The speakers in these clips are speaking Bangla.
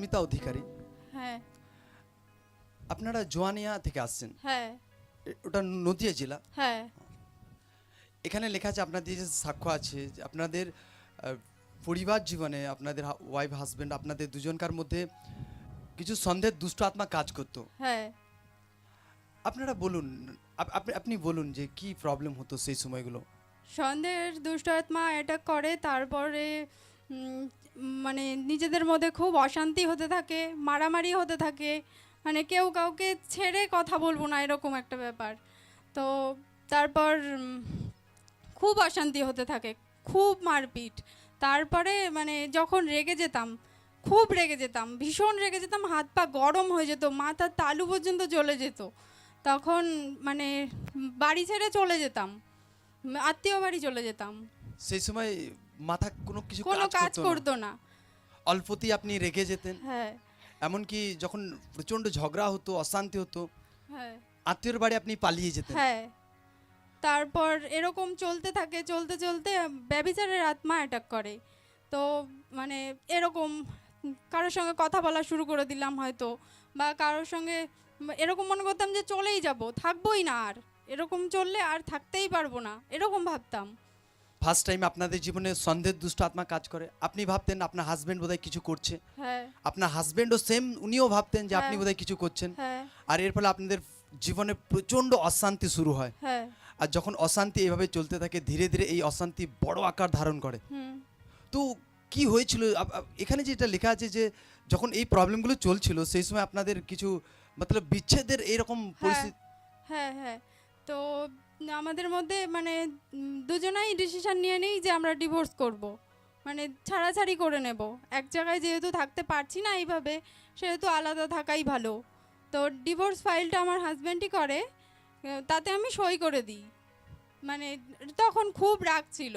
মধুমিতা অধিকারী। হ্যাঁ আপনারা জোয়ানিয়া থেকে আসছেন, হ্যাঁ ওটা নদিয়া জেলা। হ্যাঁ এখানে লেখা আছে, আপনাদের যে সাক্ষ্য আছে যে আপনাদের পরিবার জীবনে আপনাদের ওয়াইফ হাজবেন্ড আপনাদের দুজনকার মধ্যে কিছু সন্দেহের দুষ্ট আত্মা কাজ করতো। হ্যাঁ আপনারা বলুন, আপনি বলুন যে কি প্রবলেম হতো সেই সময়গুলো। সন্দেহের দুষ্ট আত্মা অ্যাটাক করে, তারপরে মানে নিজেদের মধ্যে খুব অশান্তি হতে থাকে, মারামারি হতে থাকে, মানে কেউ কাউকে ছেড়ে কথা বলবো না এরকম একটা ব্যাপার। তো তারপর খুব অশান্তি হতে থাকে, খুব মারপিট। তারপরে মানে যখন রেগে যেতাম, খুব রেগে যেতাম, ভীষণ রেগে যেতাম, হাত পা গরম হয়ে যেত, মাথার তালু পর্যন্ত জ্বলে যেত, তখন মানে বাড়ি ছেড়ে চলে যেতাম, আত্মীয় বাড়ি চলে যেতাম। সেই সময় মাথা কোনো কিছু কোনো কাজ করতো করতো না। অল্পতেই আপনি রেগে যেতেন। হ্যাঁ এমনকি যখন প্রচন্ড ঝগড়া হতো, অশান্তি হতো, হ্যাঁ আত্মীয়র বাড়ি আপনি পালিয়ে যেতেন। হ্যাঁ। তারপর এরকম চলতে থাকে, চলতে চলতে ব্যভিচারের আত্মা অ্যাটাক করে। তো মানে এরকম কারোর সঙ্গে কথা বলা শুরু করে দিলাম হয়তো, বা কারোর সঙ্গে এরকম মনে করতাম যে চলেই যাব, থাকবোই না আর, এরকম চললে আর থাকতেই পারবো না, এরকম ভাবতাম। ফার্স্ট টাইম আপনাদের জীবনে সন্দেহের দুষ্ট আত্মা কাজ করে, আপনি ভাবতেন আপনার হাজবেন্ড বোধহয় কিছু করছে, হ্যাঁ আপনার হাজবেন্ডও সেম, উনিও ভাবতেন যে আপনি হ্যাঁ। বোধহয় কিছু করছেন। হ্যাঁ আর এর ফলে আপনাদের জীবনে প্রচন্ড অশান্তি শুরু হয়। হ্যাঁ আর যখন অশান্তি এভাবে চলতে থাকে, ধীরে ধীরে এই অশান্তি বড় আকার ধারণ করে। হুম। তো কি হয়েছিল এখানে যেটা লেখা আছে যে যখন এই প্রবলেমগুলো চলছিল সেই সময় আপনাদের কিছু মতলব বিচ্ছেদের এরকম পরিস্থিতি। হ্যাঁ হ্যাঁ। তো আমাদের মধ্যে মানে দুজনাই ডিসিশন নিয়ে নিই যে আমরা ডিভোর্স করব, মানে ছাড়াছাড়ি করে নেব। এক জায়গায় যেহেতু থাকতে পারছি না এইভাবে, সেহেতু আলাদা থাকাই ভালো। তো ডিভোর্স ফাইলটা আমার হাজব্যান্ডই করে, তাতে আমি সই করে দিই। মানে তখন খুব রাগ ছিল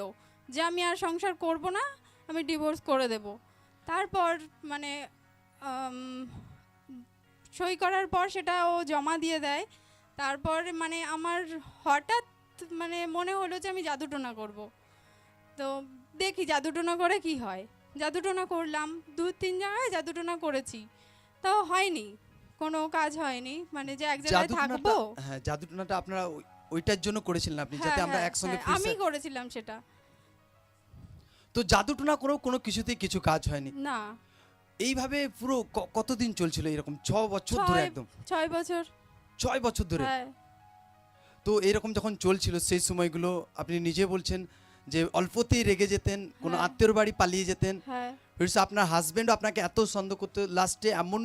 যে আমি আর সংসার করব না, আমি ডিভোর্স করে দেব। তারপর মানে সই করার পর সেটা ও জমা দিয়ে দেয়। তারপর মানে আমার হঠাৎ মানে মনে হলো যে আমি জাদুটোনা করব। তো দেখি জাদুটোনা করে কি হয়। জাদুটোনা করলাম, 2-3 জায়গায় জাদুটোনা করেছি, তাও হয়নি, কোনো কাজ হয়নি, মানে যে এক জায়গায় থাকবো। হ্যাঁ, জাদুটনাটা আপনারা ওইটার জন্য করেছিলেন আপনি, যাতে আমরা একসঙ্গে আমি করেছিলাম সেটা। তো জাদুটনা করেও কোনো কিছুতেই কিছু কাজ হয়নি না। এইভাবে পুরো কতদিন চলছিল এরকম? 6 বছর ধরে? একদম 6 বছর। 6 বছর ধরে? হ্যাঁ। তো এরকম যখন চলছিল সেই সময়গুলো আপনি নিজে বলছেন যে অল্পতেই রেগে যেতেন, কোনো আত্মীয়র বাড়ি পালিয়ে যেতেন। হ্যাঁ। আপনার হাজবেন্ড আপনাকে এত সন্দেহ করতে, লাস্টে এমন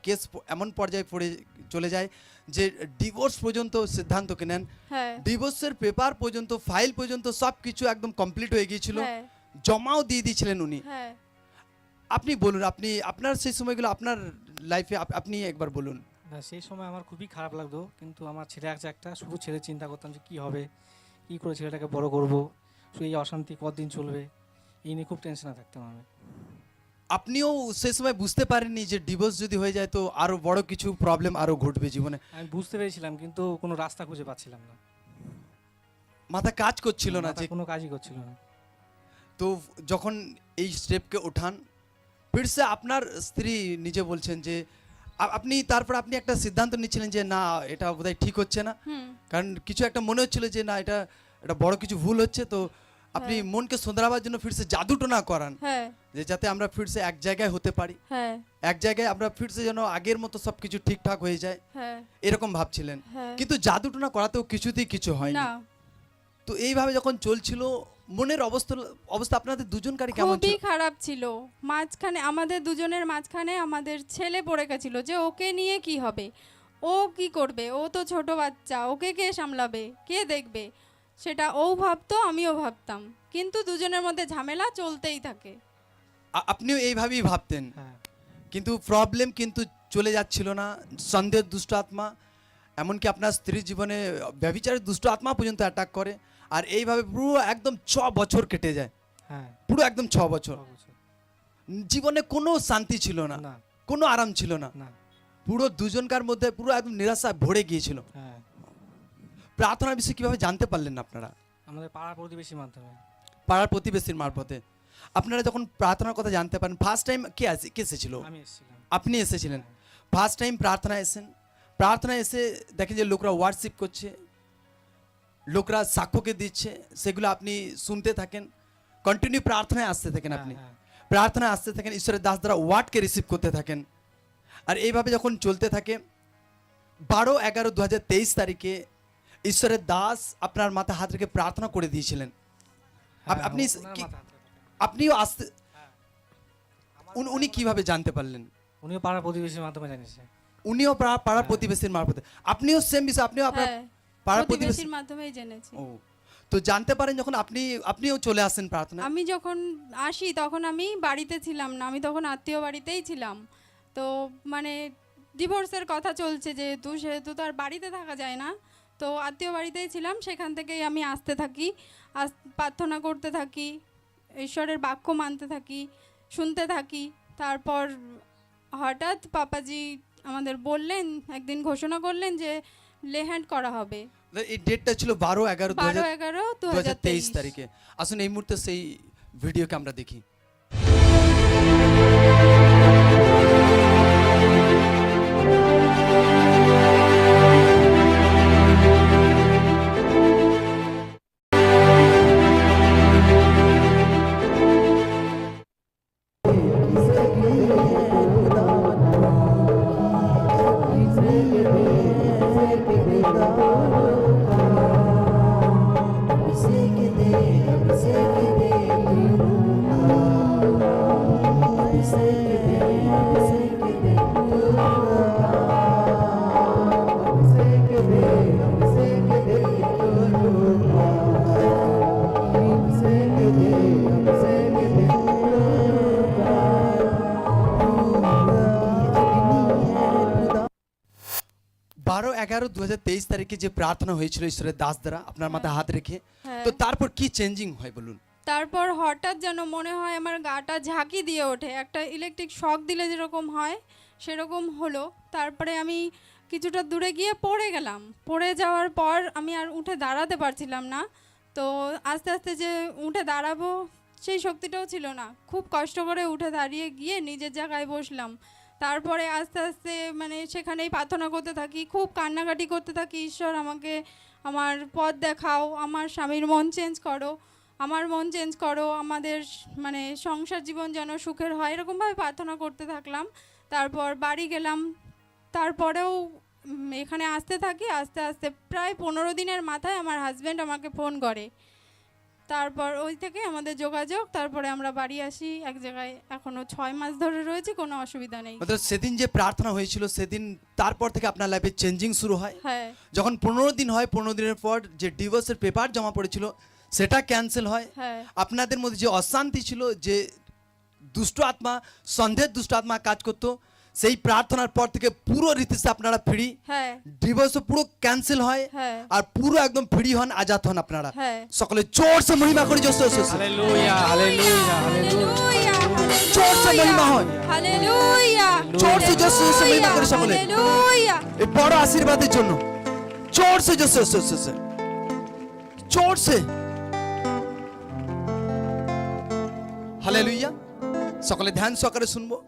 কেস, এমন পর্যায়ে পড়ে চলে যায় যে ডিভোর্স পর্যন্ত সিদ্ধান্তকে নেন। হ্যাঁ। ডিভোর্সের পেপার পর্যন্ত, ফাইল পর্যন্ত সব কিছু একদম কমপ্লিট হয়ে গিয়েছিল, জমাও দিয়ে দিয়েছিলেন উনি। হ্যাঁ। আপনি বলুন, আপনি আপনার সেই সময়গুলো আপনার লাইফে আপনি একবার বলুন। না, সেই সময় আমার খুবই খারাপ লাগতো, কিন্তু আমার ছেলে আছে একটা, শুধু ছেলে চিন্তা করতাম যে কী হবে, কী করে ছেলেটাকে বড় করব, শুধু এই অশান্তি কতদিন চলবে, এই নিয়ে খুব টেনশনে থাকতাম আমি। আপনিও সেই সময় বুঝতে পারেননি যে ডিভোর্স যদি হয়ে যায় তো আরো বড় কিছু প্রবলেম আরো ঘটবে জীবনে? আমি বুঝতে পেরেছিলাম, কিন্তু কোনো রাস্তা খুঁজে পাচ্ছিলাম না, মাথা কাজ করছিল না, যে কোনো কাজই করছিল না। তো যখন এই স্টেপকে ওঠান, ফিরসে আপনার স্ত্রী নিজে বলছেন যে আপনি, তারপর আপনি একটা সিদ্ধান্ত নিচ্ছিলেন যে না, এটা বোধহয় ঠিক হচ্ছে না, কারণ কিছু একটা মনে হচ্ছিল যে না, এটা বড় কিছু ভুল হচ্ছে। তো আপনি মনকে শোধরাবার জন্য ফিরসে জাদুটোনা করান, যে যাতে আমরা ফিরসে এক জায়গায় হতে পারি, এক জায়গায় আমরা ফিরসে যেন আগের মতো সবকিছু ঠিকঠাক হয়ে যায়, এরকম ভাবছিলেন। কিন্তু জাদুটোনা করাতেও কিছুতেই কিছু হয়নি। তো এইভাবে যখন চলছিল, মনের অবস্থা আপনাদের দুজনকারই কেমন ছিল? খুবই খারাপ ছিল। মাঝখানে আমাদের দুজনের মাঝখানে আমাদের ছেলে পড়ে গেছিল, যে ওকে নিয়ে কি হবে, ও কি করবে, ও তো ছোট বাচ্চা, ওকে কে সামলাবে, কে দেখবে, সেটা ও ভাবতো, আমিও ভাবতাম, কিন্তু দুজনের মধ্যে ঝামেলা চলতেই থাকে। আপনিও এইভাবেই ভাবতেন, কিন্তু প্রবলেম কিন্তু চলে যাচ্ছিল না। সন্দেহের দুষ্ট আত্মা, এমনকি আপনার স্ত্রীর জীবনে ব্যভিচারের দুষ্ট আত্মা পর্যন্ত অ্যাটাক করে। আর এইভাবে পুরো একদম 6 বছর কেটে যায়, পুরো একদম 6 বছর। জীবনে কোনো শান্তি ছিল না, কোনো আরাম ছিল না, পুরো দুজনকার মধ্যে পুরো একদম নিরাশা ভরে গিয়েছিল। প্রার্থনার বিষয়ে কিভাবে জানতে পারলেন আপনারা? আমাদের পাড়া প্রতিবেশীর মাধ্যমে। পাড়ার প্রতিবেশীর মারফতে। আপনারা যখন প্রার্থনার কথা জানতে পারেন ফার্স্ট টাইম কে এসেছিল? আমি এসেছিলাম। আপনি এসেছিলেন। ফার্স্ট টাইম প্রার্থনা এসেছেন, প্রার্থনা এসে দেখেন যে লোকরা ওয়ার্শিপ করছে, লোকরা সাক্ষ্যকে দিচ্ছে, সেগুলো আপনি শুনতে থাকেন, কন্টিনিউ প্রার্থনায় আসতে থাকেন, আপনি হ্যাঁ। প্রার্থনায় আসতে থাকেন, ঈশ্বরের দাস দ্বারা ওয়ার্ডকে রিসিভ করতে থাকেন। আর এইভাবে যখন চলতে থাকে 12/11/2023 তারিখে ঈশ্বরের দাস আপনার মাথায় হাত রেখে প্রার্থনা করে দিয়েছিলেন। আপনি ওনার কি- মাথায় হাত রাখা। আপনিও আসতে উনি কিভাবে জানতে পারলেন? উনিও পাড়া প্রতিবেশীর মাধ্যমে জানিয়েছে। উনিও পাড়ার প্রতিবেশীর মারফতে, আপনিও সেম বিষয়, আপনিও আপনার হ্যাঁ, পাড়ার প্রতিবেশী। প্রতিবেশীর মাধ্যমেই জেনেছি। ও, তো জানতে পারেন যখন আপনিও চলে আসেন প্রার্থনা। আমি যখন আসি তখন আমি বাড়িতে ছিলাম না, আমি তখন আত্মীয় বাড়িতেই ছিলাম। তো মানে ডিভোর্সের কথা চলছে, সেহেতু তো আর বাড়িতে থাকা যায় না, তো আত্মীয় বাড়িতেই ছিলাম। সেখান থেকেই আমি আসতে থাকি, প্রার্থনা করতে থাকি, ঈশ্বরের বাক্য মানতে থাকি, শুনতে থাকি। তারপর হঠাৎ পাপাজি আমাদের বললেন, একদিন ঘোষণা করলেন যে লেহ্যান্ড করা হবে এই ডেটটা ছিল 12/11/2023 12/11/2023 তারিখে। আসুন এই মুহূর্তে সেই ভিডিওকে আমরা দেখি। বারো 11/2023 তারিখে যে প্রার্থনা হয়েছিল ঈশ্বরের দাস দ্বারা আপনার মাথায় হাত রেখে, হ্যাঁ। তো তারপর কি চেঞ্জিং হয় বলুন? তারপর হঠাৎ যেন মনে হয় আমার গাটা ঝাঁকি দিয়ে ওঠে, একটা ইলেকট্রিক শক দিলে যেরকম হয় সেরকম হলো। তারপরে আমি কিছুটা দূরে গিয়ে পড়ে গেলাম, পড়ে যাওয়ার পর আমি আর উঠে দাঁড়াতে পারছিলাম না। তো আস্তে আস্তে যে উঠে দাঁড়াবো সেই শক্তিটাও ছিল না, খুব কষ্ট করে উঠে দাঁড়িয়ে গিয়ে নিজের জায়গায় বসলাম। তারপরে আস্তে আস্তে মানে সেখানেই প্রার্থনা করতে থাকি, খুব কান্নাকাটি করতে থাকি, ঈশ্বর আমাকে আমার পথ দেখাও, আমার স্বামীর মন চেঞ্জ করো, আমার মন চেঞ্জ করো, আমাদের মানে সংসার জীবন যেন সুখের হয়, এরকমভাবে প্রার্থনা করতে থাকলাম। তারপর বাড়ি গেলাম, তারপরেও এখানে আসতে থাকি। আস্তে আস্তে প্রায় 15 দিনের মাথায় আমার হাজব্যান্ড আমাকে ফোন করে, তারপর ওই থেকে আমাদের যোগাযোগ, তারপরে আমরা বাড়ি আসি এক জায়গায়। এখনো 6 মাস ধরে রয়েছে, কোনো অসুবিধা নেই। অর্থাৎ সেদিন যে প্রার্থনা হয়েছিল সেদিন তারপর থেকে আপনার লাইফে চেঞ্জিং শুরু হয়। হ্যাঁ, যখন 15 দিন হয়, 15 দিনের পর যে ডিভোর্সের পেপার জমা পড়েছিল সেটা ক্যান্সেল হয়। হ্যাঁ, আপনাদের মধ্যে যে অশান্তি ছিল, যে দুষ্ট আত্মা, সন্দেহের দুষ্ট আত্মা কাজ করতো, সেই প্রার্থনার পর থেকে পুরো রীতিতে আপনারা ফ্রি, হ্যাঁ, ডিভোর্স পুরো ক্যান্সেল হয়, হ্যাঁ, আর পুরো একদম ফ্রি হন, আজাদ হন আপনারা। হ্যাঁ। সকলে জোর সে মহিমা করে হালেলুয়া, হালেলুয়া, হালেলুয়া। জোর সে মহিমা হয়, হালেলুয়া, জোর সে জোর সে মহিমা করে সকলে হালেলুয়া। এই বড় আশীর্বাদের জন্য। জোর সে জোর সে হালেলুয়া। সকলে ধ্যান সহকারে শুনবো।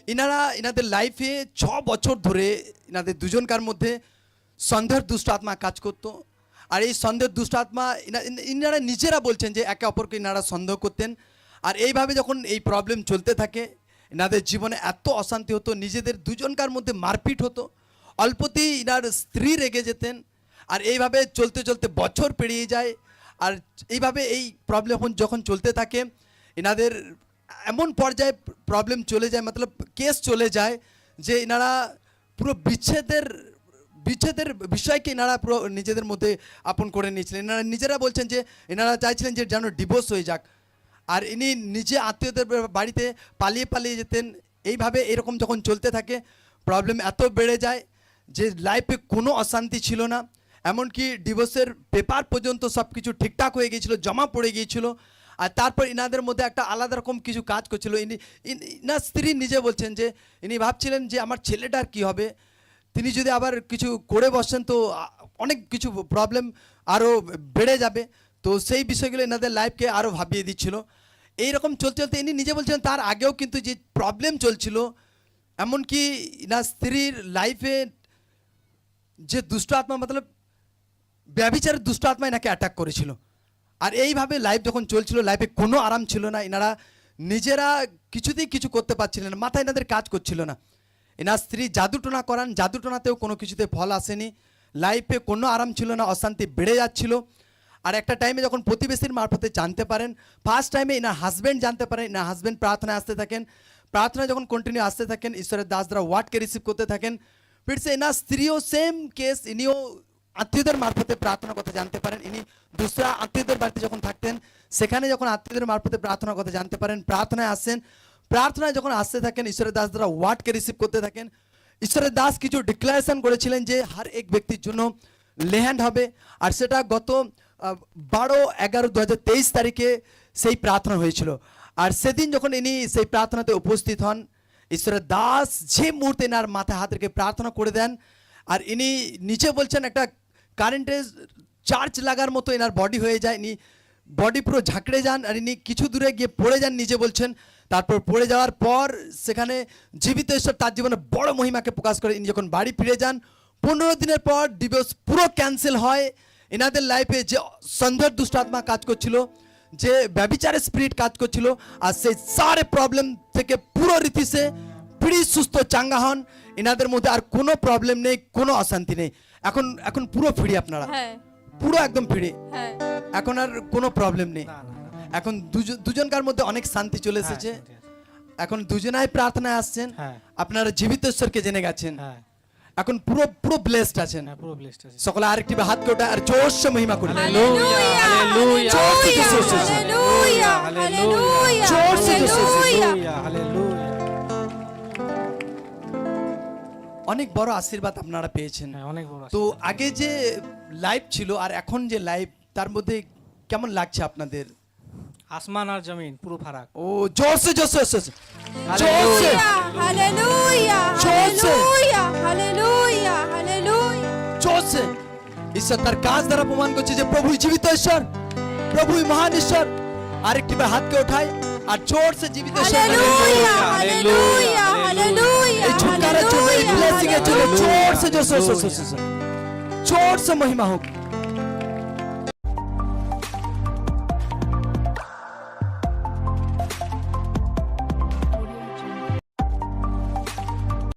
ইনাদের লাইফে 6 বছর ধরে ইনাদের দুজনকার মধ্যে সন্দেহের দুষ্ট আত্মা কাজ করতো। আর এই সন্দেহের দুষ্ট আত্মা ইনারা নিজেরা বলছেন যে একে অপরকে ইনারা সন্দেহ করতেন। আর এইভাবে যখন এই প্রবলেম চলতে থাকে, ইনাদের জীবনে এত অশান্তি হতো, নিজেদের দুজনকার মধ্যে মারপিট হতো, অল্পতেই ইনার স্ত্রী রেগে যেতেন। আর এইভাবে চলতে চলতে বছর পেরিয়ে যায়। আর এইভাবে এই প্রবলেম যখন চলতে থাকে, ইনাদের এমন পর্যায়ে প্রবলেম চলে যায়, মতলব কেস চলে যায় যে ইনারা পুরো বিচ্ছেদের বিষয়কে ইনারা পুরো নিজেদের মধ্যে আপন করে নিয়েছিলেন। ইনারা নিজেরা বলছেন যে ইনারা চাইছিলেন যে যেন ডিভোর্স হয়ে যাক। আর ইনি নিজে আত্মীয়দের বাড়িতে পালিয়ে পালিয়ে যেতেন। এইভাবে এরকম যখন চলতে থাকে, প্রবলেম এত বেড়ে যায় যে লাইফে কোনো অশান্তি ছিল না। এমনকি ডিভোর্সের পেপার পর্যন্ত সব কিছু ঠিকঠাক হয়ে গিয়েছিল, জমা পড়ে গিয়েছিল। আর তারপর ইনাদের মধ্যে একটা আলাদা রকম কিছু কাজ করছিল। ইনার স্ত্রী নিজে বলছেন যে ইনি ভাবছিলেন যে আমার ছেলেটার কি হবে, তিনি যদি আবার কিছু করে বসেন তো অনেক কিছু প্রবলেম আরও বেড়ে যাবে। তো সেই বিষয়গুলো এনাদের লাইফকে আরও ভাবিয়ে দিচ্ছিল। এইরকম চলতে চলতে ইনি নিজে বলছেন তার আগেও কিন্তু যে প্রবলেম চলছিল, এমনকি ইনার স্ত্রীর লাইফে যে দুষ্ট আত্মা মতলব ব্যভিচারের দুষ্ট আত্মা এনাকে অ্যাটাক করেছিল। আর এইভাবে লাইফ যখন চলছিল, লাইফে কোনো আরাম ছিল না, এনারা নিজেরা কিছুতেই কিছু করতে পারছিলেন না, মাথায় এনাদের কাজ করছিল না। এনার স্ত্রী জাদুটোনা করান, জাদুটোনাতেও কোনো কিছুতে ফল আসেনি, লাইফে কোনো আরাম ছিল না, অশান্তি বেড়ে যাচ্ছিল। আর একটা টাইমে যখন প্রতিবেশীর মারফতে জানতে পারেন, ফার্স্ট টাইমে এনার হাজব্যান্ড জানতে পারেন, এনার হাজব্যান্ড প্রার্থনায় আসতে থাকেন, প্রার্থনায় যখন কন্টিনিউ আসতে থাকেন, ঈশ্বরের দাস দ্বারা ওয়ার্ডকে রিসিভ করতে থাকেন। ফিরসে এনার স্ত্রীও সেম কেস, ইনিও আত্মীয়দের মারফতে প্রার্থনার কথা জানতে পারেন। ইনি দুসরা আত্মীয়দের বাড়িতে যখন থাকতেন, সেখানে যখন আত্মীয়দের মারফতে প্রার্থনার কথা জানতে পারেন, প্রার্থনায় আসেন, প্রার্থনায় যখন আসতে থাকেন, ঈশ্বরের দাস দ্বারা ওয়ার্ডকে রিসিভ করতে থাকেন। ঈশ্বরের দাস কিছু ডিক্লারেশন করেছিলেন যে হর এক ব্যক্তির জন্য লেহ্যান্ড হবে, আর সেটা গত 12/11/2023 তারিখে সেই প্রার্থনা হয়েছিল। আর সেদিন যখন ইনি সেই প্রার্থনাতে উপস্থিত হন, ঈশ্বরের দাস যে মুহূর্তে এনার মাথায় হাত রেখে প্রার্থনা করে দেন, আর ইনি নিচে বলছেন একটা কারেন্টের চার্জ লাগার মতো এনার বডি হয়ে যায়, ইনি বডি পুরো ঝাঁকড়ে যান, আর ইনি কিছু দূরে গিয়ে পড়ে যান নিজে বলছেন। তারপর পড়ে যাওয়ার পর সেখানে জীবিত ঈশ্বর তার জীবনে বড় মহিমাকে প্রকাশ করে। ইনি যখন বাড়ি ফিরে যান, 15 দিনের পর ডিভোর্স পুরো ক্যান্সেল হয়। এনাদের লাইফে যে সন্দেহের দুষ্ট আত্মা কাজ করছিল, যে ব্যভিচারের স্পিরিট কাজ করছিল, আর সেই সারে প্রবলেম থেকে পুরো রীতি সে ফ্রি সুস্থ চাঙ্গা হন। এনাদের মধ্যে আর কোনো প্রবলেম নেই, কোনো অশান্তি নেই। এখন পুরো ফ্রি, আপনারা হ্যাঁ পুরো একদম ফ্রি, হ্যাঁ এখন আর কোনো প্রবলেম নেই। না না না, এখন দুজনকার মধ্যে অনেক শান্তি চলে হ্যাঁ, এসেছে। ঠিক আছে। এখন দুজনাই প্রার্থনায় আসছেন, হ্যাঁ আপনারা জীবিত ঈশ্বরকে জেনে গেছেন, হ্যাঁ এখন পুরো পুরো ব্লেসড আছেন। হ্যাঁ, পুরো ব্লেসড আছে। সকলে আরেকটি হাত কোটা আর জোরসে মহিমা করুন। Hallelujah, hallelujah, hallelujah, hallelujah, hallelujah, জোরসে, জোরসে, hallelujah. Hallelujah. অনেক বড় আশীর্বাদ আপনারা পেয়েছেন। হ্যাঁ, অনেক বড় তো আশীর্বাদ। আগে যে লাইফ ছিল আর এখন যে লাইফ, তার মধ্যে কেমন লাগছে আপনাদের? আসমান আর জমিন পুরো ফারাক। ও জোরসে জোরসে জোরসে Hallelujah. Hallelujah, hallelujah, hallelujah, hallelujah. জোরসে ঈশ্বর তার কাজ দ্বারা প্রমাণ করছে যে প্রভুই জীবিত ঈশ্বর, প্রভুই মহান ঈশ্বর। আরেকটি বার হাতকে ওঠায় আর জোরসে জীবিত ঈশ্বর। Hallelujah, hallelujah, hallelujah, এই ছুটকারের জন্য, এই ব্লেসিং এর জন্য জোরসে জোরসে জোরসে জোরসে মহিমা হোক।